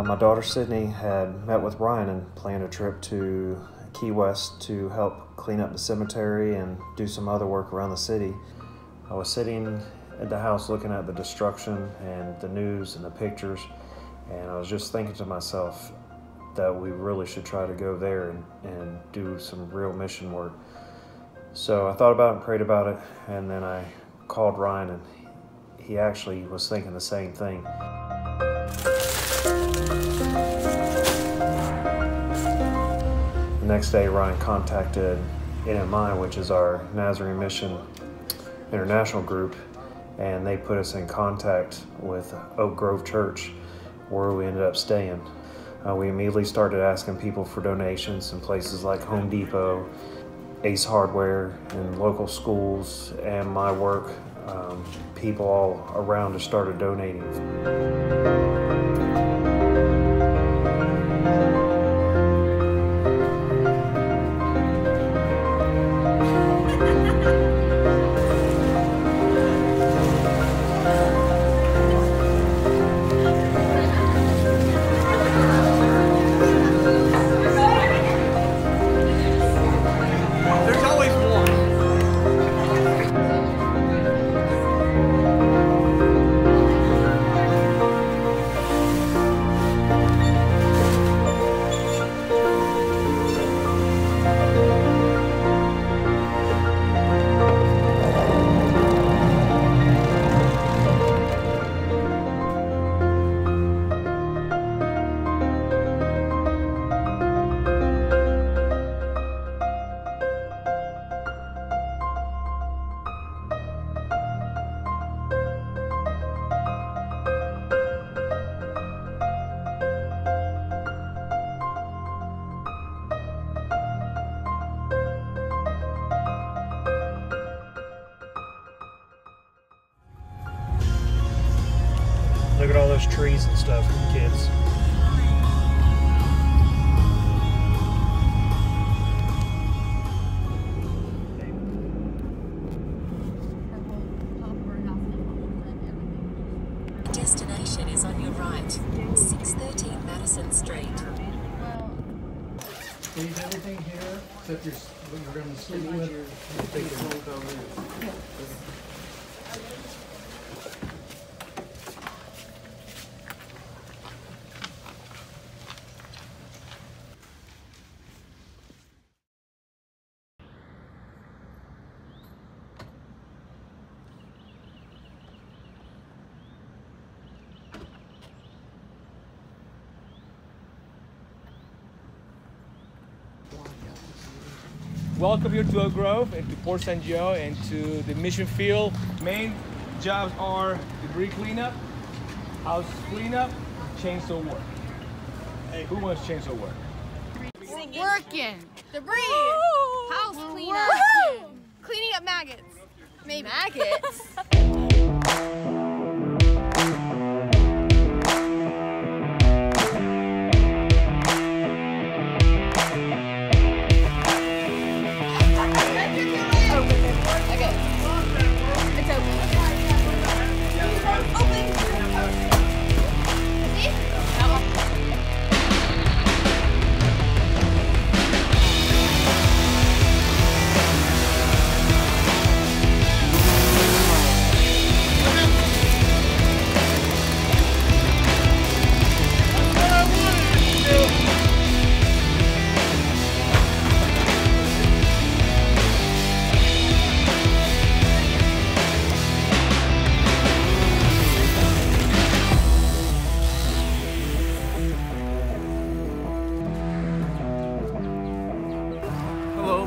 My daughter Sydney had met with Ryan and planned a trip to Key West to help clean up the cemetery and do some other work around the city. I was sitting at the house looking at the destruction and the news and the pictures, and I was just thinking to myself that we really should try to go there and do some real mission work. So I thought about it and prayed about it, and then I called Ryan, and he actually was thinking the same thing. The next day, Ryan contacted NMI, which is our Nazarene Mission International group, and they put us in contact with Oak Grove Church, where we ended up staying. We immediately started asking people for donations in places like Home Depot, Ace Hardware, and local schools, and my work. People all around just started donating. Look at all those trees and stuff for the kids. Destination is on your right, 613 Madison Street. Leave everything here except what you're going to sleep with. Welcome you to Oak Grove and to Port St. Joe and to the mission field. Main jobs are debris cleanup, house cleanup, chainsaw work. Hey, who wants chainsaw work? Working. Debris. Woo! House cleanup. Cleaning up maggots. Maybe. Maggots.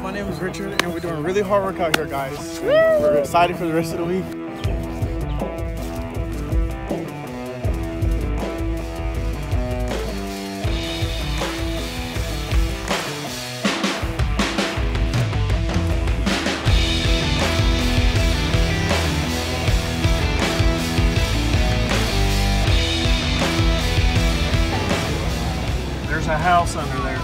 My name is Richard, and we're doing really hard work out here, guys. We're excited for the rest of the week. There's a house under there.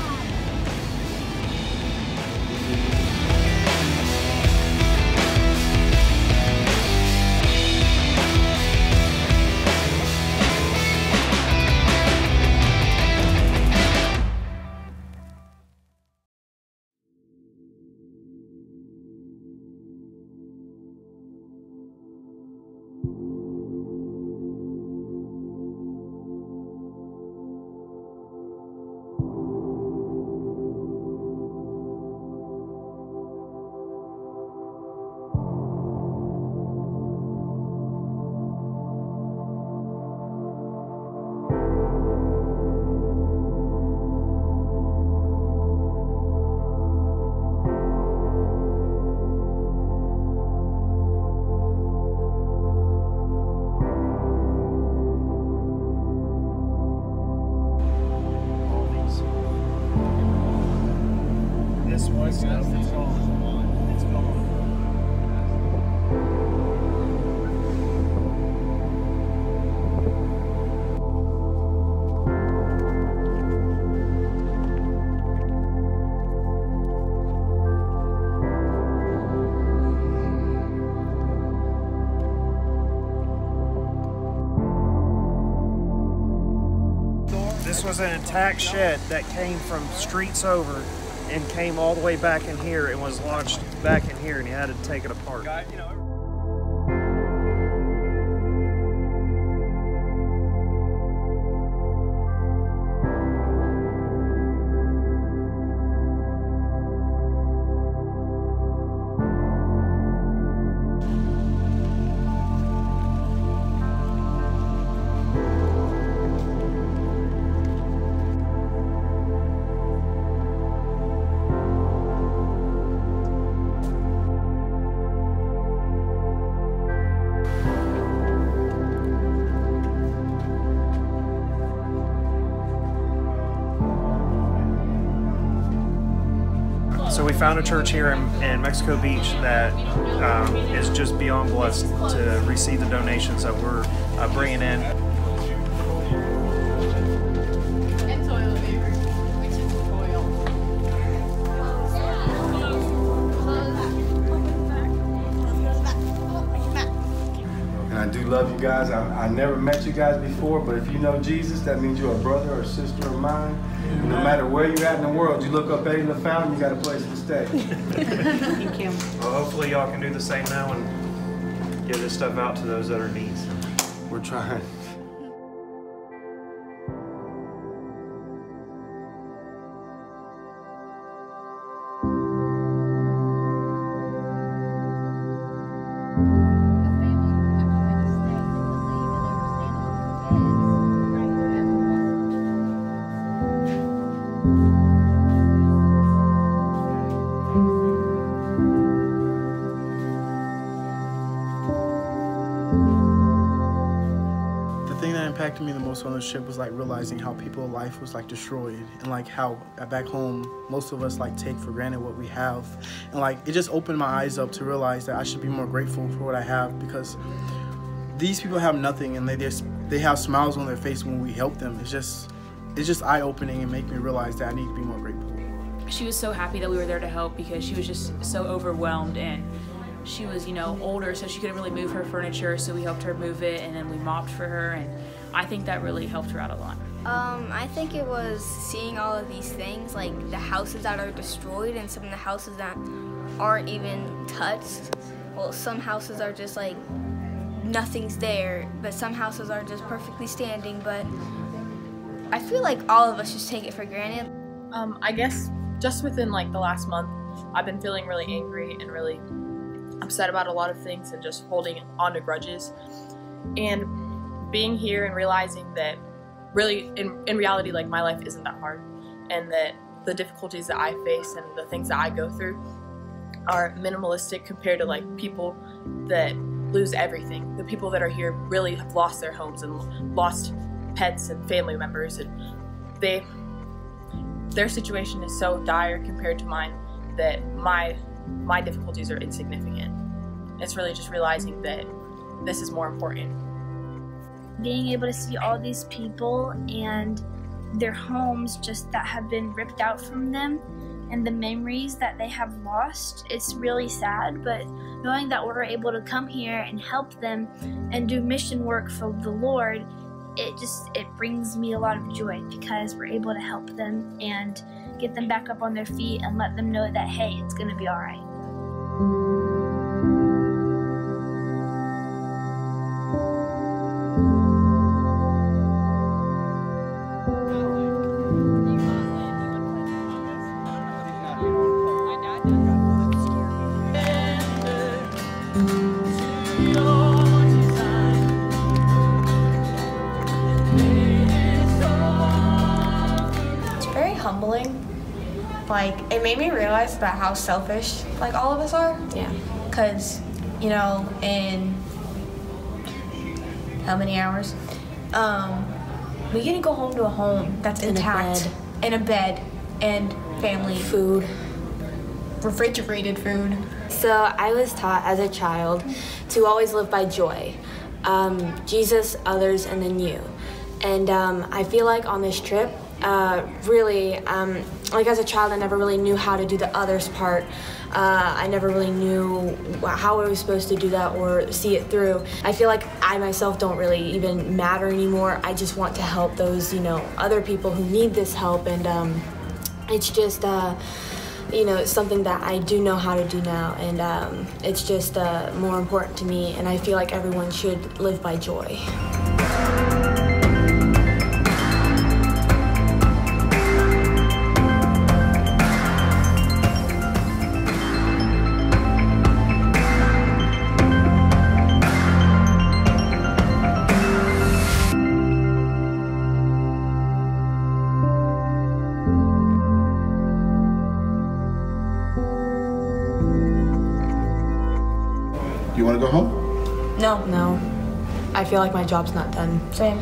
This was an intact shed that came from streets over and came all the way back in here and was launched back in here, and he had to take it apart. So we found a church here in Mexico Beach that is just beyond blessed to receive the donations that we're bringing in. And toilet paper, which is oil. And I do love you guys. I never met you guys before, but if you know Jesus, that means you're a brother or sister of mine. No matter where you're at in the world, you look up Eddie LaFountain, you got a place to stay. Thank you. Well, hopefully y'all can do the same now and give this stuff out to those that are in need. We're trying. The thing that impacted me the most on this trip was like realizing how people's life was like destroyed, and like how back home most of us like take for granted what we have, and like it just opened my eyes up to realize that I should be more grateful for what I have, because these people have nothing and they have smiles on their face when we help them. It's just eye-opening and make me realize that I need to be more grateful. She was so happy that we were there to help because she was just so overwhelmed, and she was, you know, older, so she couldn't really move her furniture, so we helped her move it, and then we mopped for her, and I think that really helped her out a lot. I think it was seeing all of these things, like the houses that are destroyed and some of the houses that aren't even touched. Well, some houses are just like nothing's there, but some houses are just perfectly standing, but I feel like all of us just take it for granted. I guess just within like the last month, I've been feeling really angry and really upset about a lot of things and just holding on to grudges. And being here and realizing that really in reality, like, my life isn't that hard, and that the difficulties that I face and the things that I go through are minimalistic compared to like people that lose everything. The people that are here really have lost their homes and lost pets and family members, and their situation is so dire compared to mine that my difficulties are insignificant. It's really just realizing that this is more important. Being able to see all these people and their homes just that have been ripped out from them, and the memories that they have lost, it's really sad, but knowing that we're able to come here and help them and do mission work for the Lord, it brings me a lot of joy, because we're able to help them and get them back up on their feet and let them know that, hey, it's gonna be all right. Humbling. Like, it made me realize about how selfish like all of us are. Yeah. Because, you know, in how many hours? We get to go home to a home that's intact. In a bed. And family. Food. Refrigerated food. So I was taught as a child to always live by joy. Jesus, others, and then you. And I feel like on this trip, really, like as a child, I never really knew how to do the others part. I never really knew how I was supposed to do that or see it through. I feel like I myself don't really even matter anymore. I just want to help those, other people who need this help, and it's just, it's something that I do know how to do now, and it's just more important to me, and I feel like everyone should live by joy. You want to go home? No. I feel like my job's not done. Same.